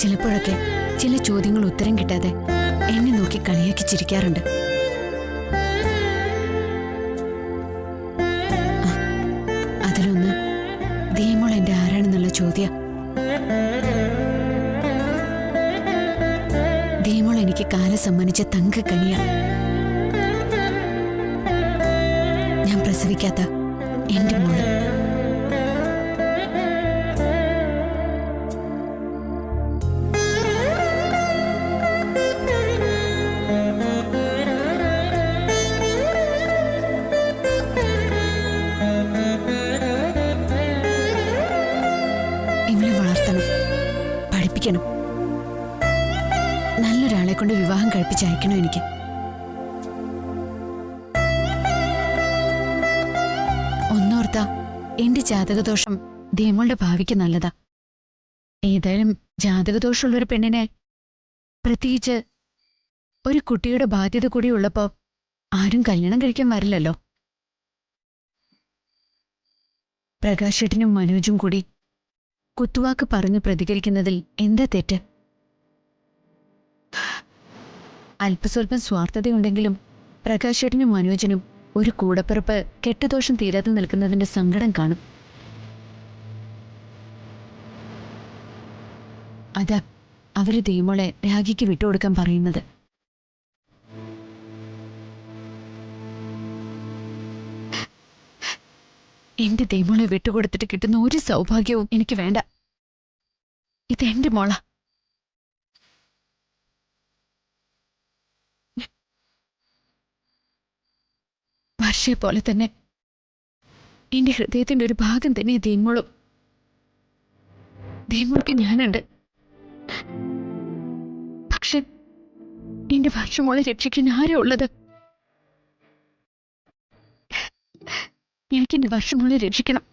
ചിലപ്പോഴൊക്കെ ചില ചോദ്യങ്ങൾ ഉത്തരം കിട്ടാതെ എന്നെ നോക്കി കളിയാക്കി ചിരിക്കാറുണ്ട്. അതിലൊന്ന് ദീമോൾ എന്റെ ആരാണെന്നുള്ള ചോദ്യം. ദീമോൾ എനിക്ക് കാലം സമ്മാനിച്ച തങ്കക്കനിയ. ഞാൻ പ്രസവിക്കാത്ത എന്റെ മോള്. ഇവളെ വളർത്തണം, പഠിപ്പിക്കണം, നല്ലൊരാളെ കൊണ്ട് വിവാഹം കഴിപ്പിച്ചയക്കണം എനിക്ക്. ഒന്നോർത്താ എന്റെ ജാതകദോഷം ദീമോളുടെ ഭാവിക്ക് നല്ലതാ. ഏതായാലും ജാതകദോഷമുള്ളൊരു പെണ്ണിനെ, പ്രത്യേകിച്ച് ഒരു കുട്ടിയുടെ ബാധ്യത കൂടി ഉള്ളപ്പോ ആരും കല്യാണം കഴിക്കാൻ വരില്ലല്ലോ. പ്രകാശേട്ടനും മനോജും കൂടി കുത്തുവാക്ക് പറഞ്ഞു പ്രതികരിക്കുന്നതിൽ എന്താ തെറ്റ്? അല്പസ്വല്പം സ്വാർത്ഥതയുണ്ടെങ്കിലും പ്രകാശേട്ടനും മനോജനും ഒരു കൂടപ്പിറപ്പ് കെട്ടുദോഷം തീരാതെ നിൽക്കുന്നതിന്റെ സങ്കടം കാണും. അതാ അവര് ദീമോളെ രാഗിക്ക് വിട്ടുകൊടുക്കാൻ പറയുന്നത്. എന്റെ ദീമോളെ വിട്ടുകൊടുത്തിട്ട് കിട്ടുന്ന ഒരു സൗഭാഗ്യവും എനിക്ക് വേണ്ട. ഇതെന്റെ മോള. വർഷയെ പോലെ തന്നെ എന്റെ ഹൃദയത്തിന്റെ ഒരു ഭാഗം തന്നെ ദീമോളും. ദീമോൾക്ക് ഞാനുണ്ട്. പക്ഷെ എന്റെ വർഷമോളെ രക്ഷിക്കാൻ ആരാ ഉള്ളത്? എനിക്കെന്റെ വർഷമോളെ രക്ഷിക്കണം.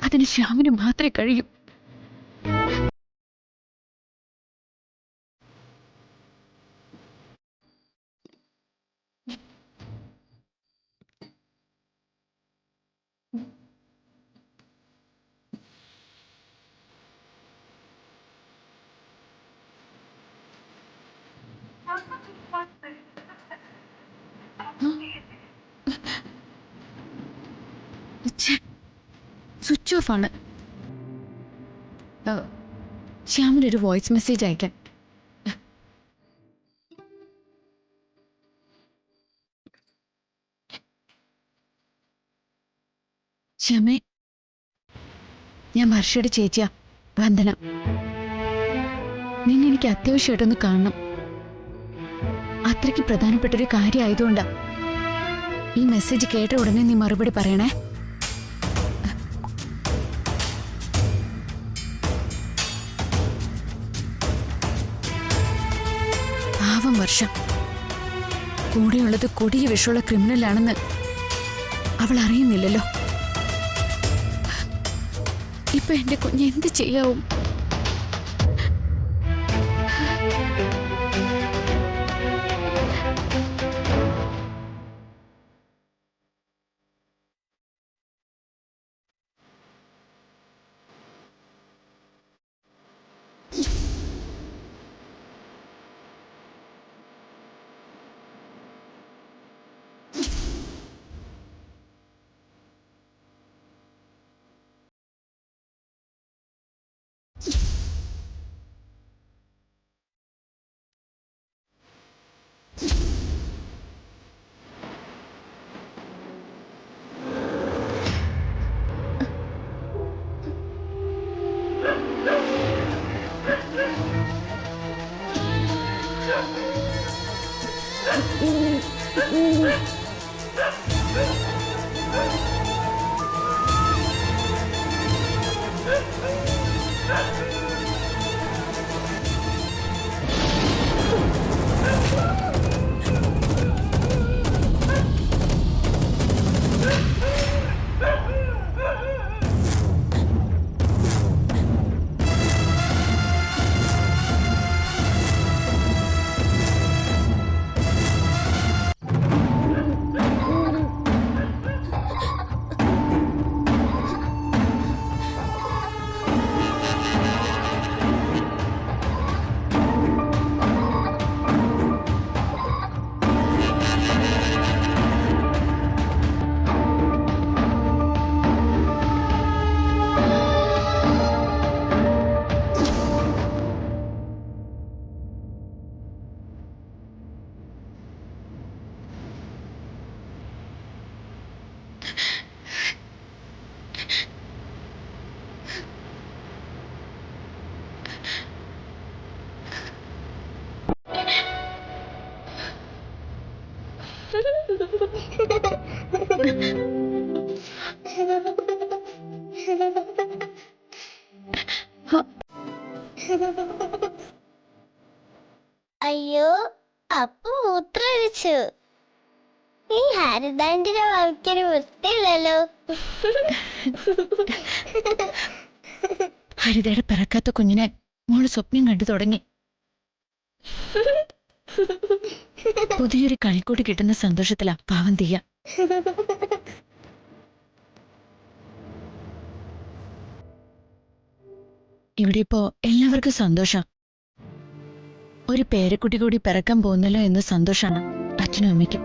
അതിന് ശ്യാമിന് മാത്രമേ കഴിയൂ. സ്വിച്ച് ഓഫ് ആണ്. ശ്യാമിനൊരു വോയിസ് മെസ്സേജ് അയക്കാൻ. ശ്യാമേ, ഞാൻ വർഷയുടെ ചേച്ചിയാ, വന്ദന. നിന്നെ എനിക്ക് അത്യാവശ്യമായിട്ടൊന്ന് കാണണം. അത്രയ്ക്ക് പ്രധാനപ്പെട്ടൊരു കാര്യമായതുകൊണ്ടാ. ഈ മെസ്സേജ് കേട്ട ഉടനെ നീ മറുപടി പറയണേ. പാവം വർഷം. കൂടെയുള്ളത് കൊടിയ വിഷമുള്ള ക്രിമിനലാണെന്ന് അവൾ അറിയുന്നില്ലല്ലോ. ഇപ്പൊ എന്റെ കുഞ്ഞ് എന്ത് ചെയ്യാവും? അയ്യോ, അപ്പു മൂത്രമൊഴിച്ചു. ഈ ഹരിതാന്റിന്റെ വായിക്കൊരു വൃത്തിയില്ലല്ലോ. ഹരിതയുടെ പിറക്കാത്ത കുഞ്ഞിനെ മോള് സ്വപ്നം കണ്ടു തുടങ്ങി. പുതിയൊരു കളിക്കൂടി കിട്ടുന്ന സന്തോഷത്തിലാ പാവം തീയ. ഇവിടെ ഇപ്പോ എല്ലാവർക്കും സന്തോഷം. ഒരു പേരക്കുട്ടി കൂടി പിറക്കാൻ പോകുന്നല്ലോ എന്ന് സന്തോഷാണ് അച്ഛനും അമ്മയ്ക്കും.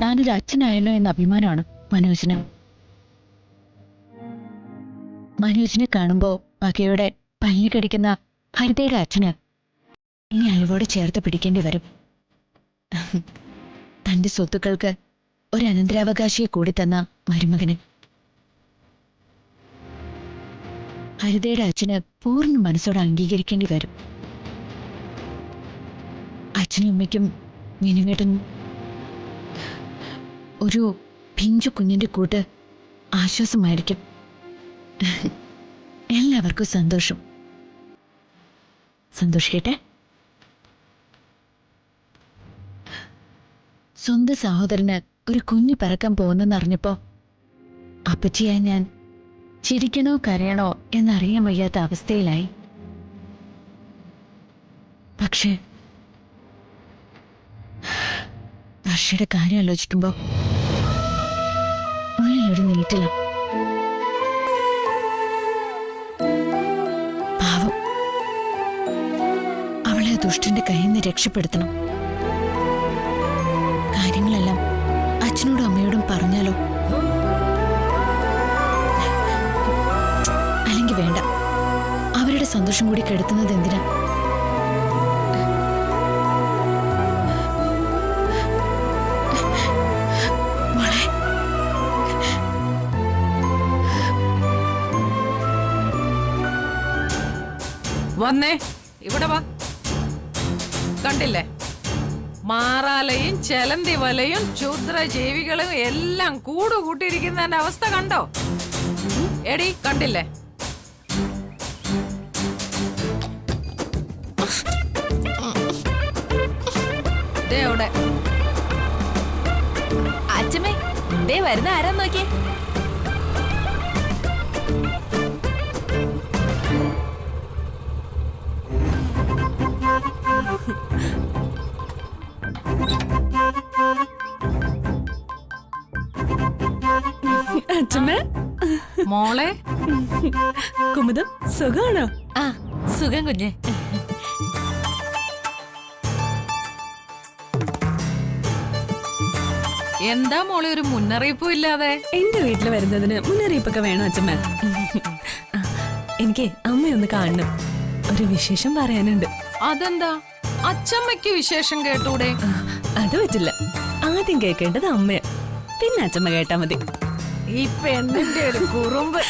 താനൊരു അച്ഛനായല്ലോ എന്ന അഭിമാനമാണ് മനോജിന്. മനോജിനെ കാണുമ്പോ വകയുടെ പല്ല് കടിക്കുന്ന ഹരിതയുടെ അച്ഛന് ഇനി അഴിവോടെ ചേർത്ത് പിടിക്കേണ്ടി വരും. തന്റെ സ്വത്തുക്കൾക്ക് ഒരു അനന്തരാവകാശിയെ കൂടി തന്ന മരുമകന്. ഹരിതയുടെ അച്ഛന് പൂർണ്ണ മനസ്സോടെ അംഗീകരിക്കേണ്ടി വരും. അച്ഛനും അമ്മയ്ക്കും മീനുകേട്ടനും ഒരു പിഞ്ചു കുഞ്ഞിന്റെ കൂട്ട് ആശ്വാസമായിരിക്കും. എല്ലാവർക്കും സന്തോഷം. സന്തോഷിക്കട്ടെ. സ്വന്തം സഹോദരന് ഒരു കുഞ്ഞ് പിറക്കാൻ പോകുന്നെന്നറിഞ്ഞപ്പോ അപ്പച്ചിയായി ഞാൻ ചിരിക്കണോ കരയണോ എന്നറിയാൻ വയ്യാത്ത അവസ്ഥയിലായി. പക്ഷേ വർഷയുടെ കാര്യം ആലോചിക്കുമ്പോ ഉള്ളിലൊരു നീറ്റില്ല. പാവം, അവളെ ആ ദുഷ്ടന്റെ കയ്യിൽ നിന്ന് രക്ഷപ്പെടുത്തണം. കാര്യങ്ങളെല്ലാം അച്ഛനോടും അമ്മയോടും പറഞ്ഞാലോ? അല്ലെങ്കിൽ വേണ്ട, അവരുടെ സന്തോഷം കൂടി കെടുത്തുന്നത് എന്തിനാ? വന്നേ, ഇവിടെ വാ. കണ്ടില്ലേ, മാറാലയും ചെലന്തി വലയും ക്ഷുദ്രജീവികളും എല്ലാം കൂടുകൂട്ടിയിരിക്കുന്നതിന്റെ അവസ്ഥ കണ്ടോ? എടി, കണ്ടില്ലേ? അവിടെ അച്ഛമ്മേ, ദേ വരുന്ന ആരാന്ന് നോക്കിയേ. അച്ഛമ്മേ, മോളെ. കുമുദം സുഖാണോ? ആ, സുഖം കുഞ്ഞെ. എന്താ മോളെ ഒരു മുന്നറിയിപ്പും ഇല്ലാതെ? എന്റെ വീട്ടിൽ വരുന്നതിന് മുന്നറിയിപ്പൊക്കെ വേണം അച്ഛമ്മ. എനിക്ക് അമ്മയൊന്ന് കാണണം, ഒരു വിശേഷം പറയാനുണ്ട്. അതെന്താ, അച്ഛമ്മയ്ക്ക് വിശേഷം കേട്ടൂടെ? അത് പറ്റില്ല, ആദ്യം കേൾക്കേണ്ടത് അമ്മ, പിന്നെ അച്ഛമ്മ കേട്ടാ മതി. ഈ പെണ്ണിന്റെ ഒരു കുറുമ്പ്.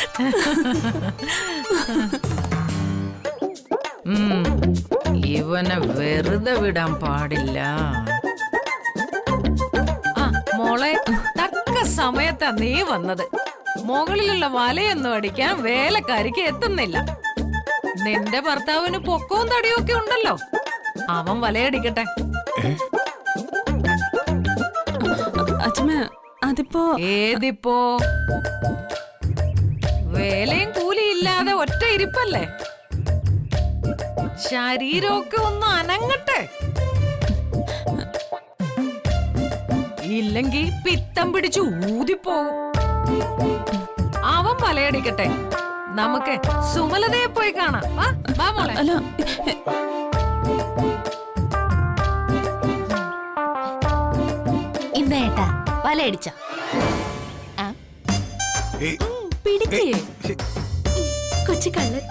ഇവനെ വെറുതെ വിടാൻ പാടില്ല. മോളെ, തക്ക സമയത്താ നീ വന്നത്. മുകളിലുള്ള വലയൊന്നും അടിക്കാൻ വേലക്കാരിക്ക് എത്തുന്നില്ല. നിന്റെ ഭർത്താവിന് പൊക്കവും തടിയും ഒക്കെ ഉണ്ടല്ലോ, അവൻ വലയടിക്കട്ടെ. അതിപ്പോ ഏതിപ്പോ? വേലയും കൂലിയില്ലാതെ ഒറ്റ ഇരിപ്പല്ലേ? ശരീരമൊക്കെ ഒന്ന് അനങ്ങട്ടെ, ഇല്ലെങ്കി പിത്തം പിടിച്ചു ഊതിപ്പോകും. അവൻ വലയടിക്കട്ടെ, നമുക്ക് സുമലതയെ പോയി കാണാം. വാ മോളെ. ഇന്നേട്ടാ വലയടിച്ച പിടിക്കേ കൊച്ചു കള്ളൻ.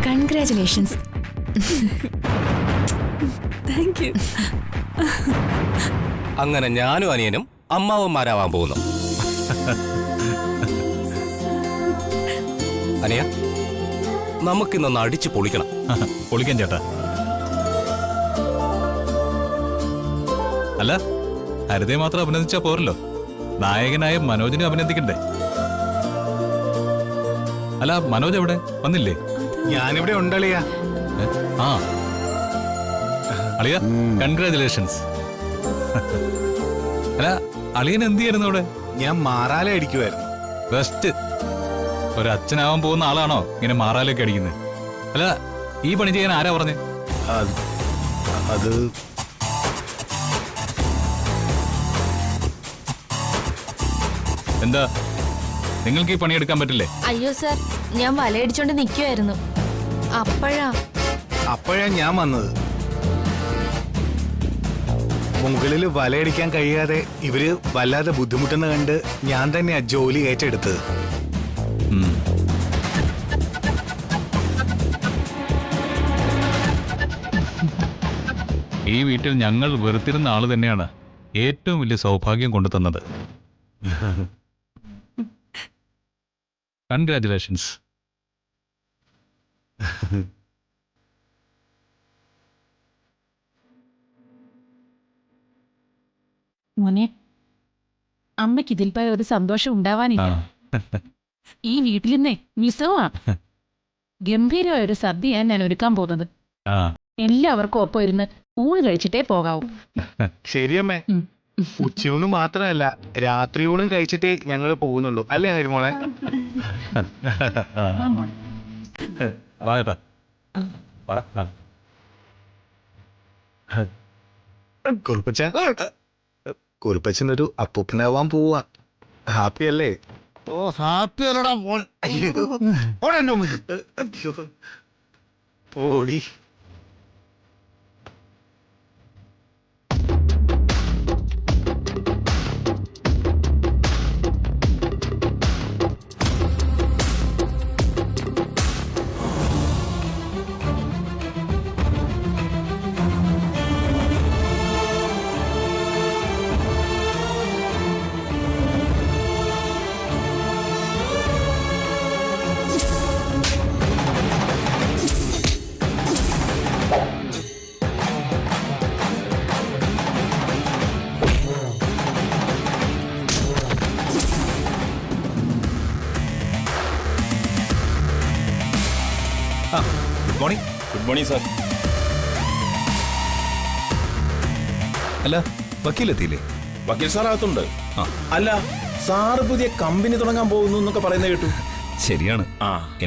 കൺഗ്രാറ്റുലേഷൻസ്. Thank you. അങ്ങനെ ഞാനും അനിയനും അമ്മാവന്മാരാവാൻ പോകുന്നു. അനിയ, നമുക്കിന്നൊന്ന് അടിച്ചു പൊളിക്കണം. പൊളിക്കാൻ ചേട്ടാ. അല്ല, ഹരിതയെ മാത്രം അഭിനന്ദിച്ചാ പോരല്ലോ, നായകനായ മനോജിനെ അഭിനന്ദിക്കണ്ടേ? അല്ല, മനോജ് എവിടെ? വന്നില്ലേ? ഞാനിവിടെ ഉണ്ടളിയാ. ആ അളിയ, കൺഗ്രാചുലേഷൻസ്. അല്ല, അളിയൻ എന്ത് ചെയ്യായിരുന്നു അവിടെ? ഞാൻ മാറാല അടിക്കുമായിരുന്നു. ബെസ്റ്റ്. ഒരു അച്ഛനാവാൻ പോകുന്ന ആളാണോ ഇങ്ങനെ മാറാലൊക്കെ അടിക്കുന്നത്? അല്ല, ഈ പണി ചെയ്യാൻ ആരാ പറഞ്ഞേ? അത് എന്താ, നിങ്ങൾക്ക് ഈ പണിയെടുക്കാൻ പറ്റില്ലേ? അയ്യോ സർ, ഞാൻ വലയടിച്ചോണ്ട് നിൽക്കുമായിരുന്നു. അപ്പോഴാ ഞാൻ വന്നത്. മുകളിൽ വലയടിക്കാൻ കഴിയാതെ ഇവര് വല്ലാതെ ബുദ്ധിമുട്ടെന്ന് കണ്ട് ഞാൻ തന്നെയാ ജോലി ഏറ്റെടുത്തത്. ഈ വീട്ടിൽ ഞങ്ങൾ വെറുത്തിരുന്ന ആള് തന്നെയാണ് ഏറ്റവും വലിയ സൗഭാഗ്യം കൊണ്ടു തന്നത്. കൺഗ്രാചുലേഷൻസ്. മോനെ, അമ്മയ്ക്ക് ഇതിൽ പോയ ഒരു സന്തോഷം ഉണ്ടാവാനില്ല. ഈ വീട്ടിൽ നിന്നേ വിസവാ. ഗംഭീരമായ ഒരു സദ്യയാണ് ഞാൻ ഒരുക്കാൻ പോകുന്നത്. എല്ലാവർക്കും ഒപ്പം ഇരുന്ന് ഊണ് കഴിച്ചിട്ടേ പോകാവൂ. ശരിയമ്മേ, ഉച്ചയൂണ് മാത്രമല്ല രാത്രിയൂണും കഴിച്ചിട്ടേ ഞങ്ങൾ പോകുന്നുള്ളൂ, അല്ലേ ഹരിമോളെ? കുറുപ്പച്ചനൊരു അപ്പൂപ്പനാവാൻ പോവാ. ഹാപ്പി അല്ലേ? ഓ, ഹാപ്പി അല്ലടാ മോൻ. ഓടി good morning. Good morning sir. അല്ല, വക്കീലെത്തിയില്ലേ? വക്കീൽ സാർ അകത്തുണ്ട്. അല്ല, സാറ് പുതിയ കമ്പനി തുടങ്ങാൻ പോകുന്നു എന്നൊക്കെ പറയുന്നത് കേട്ടു. ശരിയാണ്.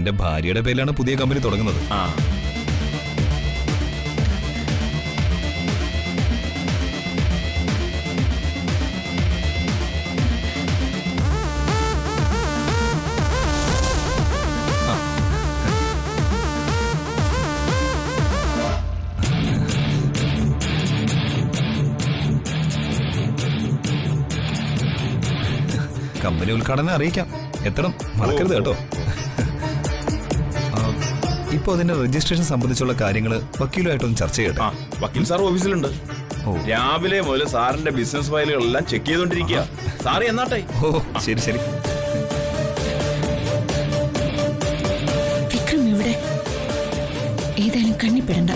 എന്റെ ഭാര്യയുടെ പേരിലാണ് പുതിയ കമ്പനി തുടങ്ങുന്നത്. കമ്പനി ഉദ്ഘാടനം അറിയിക്കാം. എത്തണം, മറക്കരുത് കേട്ടോ. ഇപ്പൊ അതിന്റെ രജിസ്ട്രേഷൻ സംബന്ധിച്ചുള്ള കാര്യങ്ങൾ വക്കീലുമായിട്ടൊന്ന് ചർച്ച ചെയ്യട്ടെ. വക്കീൽ സാർ ഓഫീസിലുണ്ട്. രാവിലെ മുതൽ സാറിന്റെ ബിസിനസ് ഫയലുകളെല്ലാം ചെക്ക് ചെയ്തോണ്ടിരിക്കുക. സാറ് എന്നാട്ടെ? ഓ, ശരി ശരി. വിക്രം ഇവിടെ ഏതായാലും കണ്ണിപ്പെടണ്ട.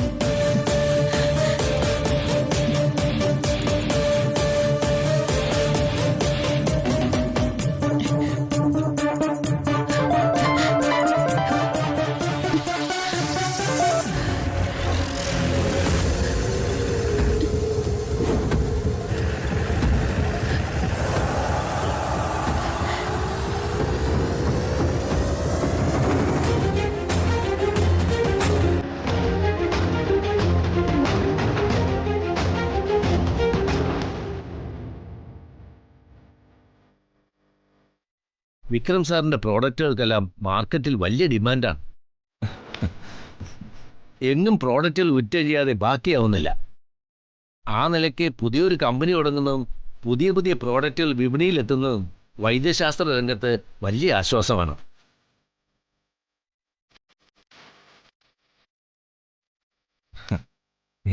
വിക്രം സാറിന്റെ പ്രോഡക്റ്റുകൾക്കെല്ലാം മാർക്കറ്റിൽ വലിയ ഡിമാൻഡാണ്. എങ്ങും പ്രോഡക്റ്റുകൾ വിറ്റഴിയാതെ ബാക്കിയാവുന്നില്ല. ആ നിലയ്ക്ക് പുതിയൊരു കമ്പനി തുടങ്ങുന്നതും പുതിയ പുതിയ പ്രോഡക്റ്റുകൾ വിപണിയിലെത്തുന്നതും വൈദ്യശാസ്ത്ര രംഗത്ത് വലിയ ആശ്വാസമാണ്.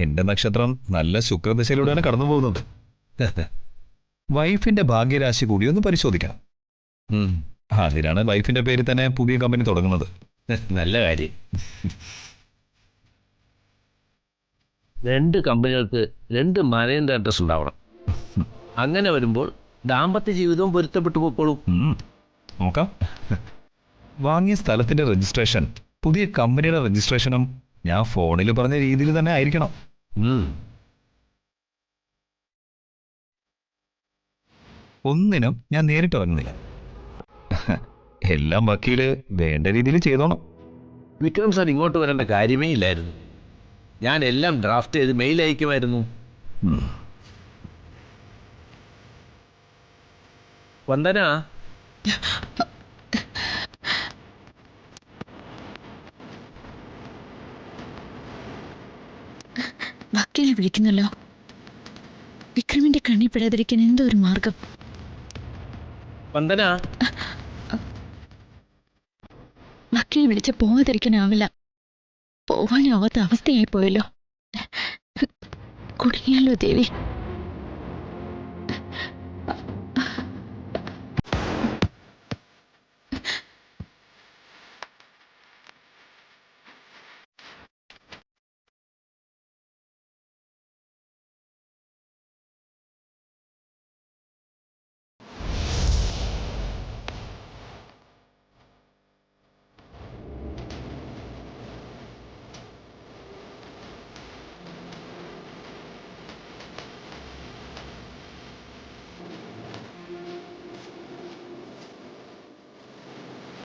എന്റെ നക്ഷത്രം നല്ല ശുക്രദശയിലൂടെയാണ് കടന്നു പോകുന്നത്. വൈഫിന്റെ ഭാഗ്യരാശി കൂടി ഒന്ന് പരിശോധിക്കണം. അതിനാണ് വൈഫിന്റെ പേരിൽ തന്നെ പുതിയ കമ്പനി തുടങ്ങുന്നത്. നല്ല കാര്യം. 2 കമ്പനികൾക്ക് 2 മാനേജർ അഡ്രസ് ഉണ്ടാവണം. അങ്ങനെ വരുമ്പോൾ ദാമ്പത്യ ജീവിതവും പൊരുത്തപ്പെട്ടു പോയിക്കോളും. നോക്കാം. വാങ്ങിയ സ്ഥലത്തിന്റെ രജിസ്ട്രേഷൻ പുതിയ കമ്പനിയുടെ രജിസ്ട്രേഷനും ഞാൻ ഫോണിൽ പറഞ്ഞ രീതിയിൽ തന്നെ ആയിരിക്കണം. ഒന്നിനും ഞാൻ നേരിട്ട് വരുന്നില്ല. എല്ലാം വക്കീല് വേണ്ട രീതിയിൽ ചെയ്തോണം. വിക്രം സാർ ഇങ്ങോട്ട് വരേണ്ട കാര്യമേ ഇല്ലായിരുന്നു. ഞാൻ എല്ലാം ഡ്രാഫ്റ്റ് ചെയ്ത് മെയിൽ അയക്കുമായിരുന്നു. വന്ദന, വക്കീലെ വിളിക്കുന്നല്ലോ. വിക്രമിന്റെ കണ്ണി പെടാതിരിക്കാൻ എന്തോ ഒരു മാർഗം. വന്ദന, വക്കീൽ വിളിച്ച പോകാതിരിക്കാനാവില്ല. പോവാനാവാത്ത അവസ്ഥയായി പോയല്ലോ. കുടുങ്ങിയാലോ ദേവി.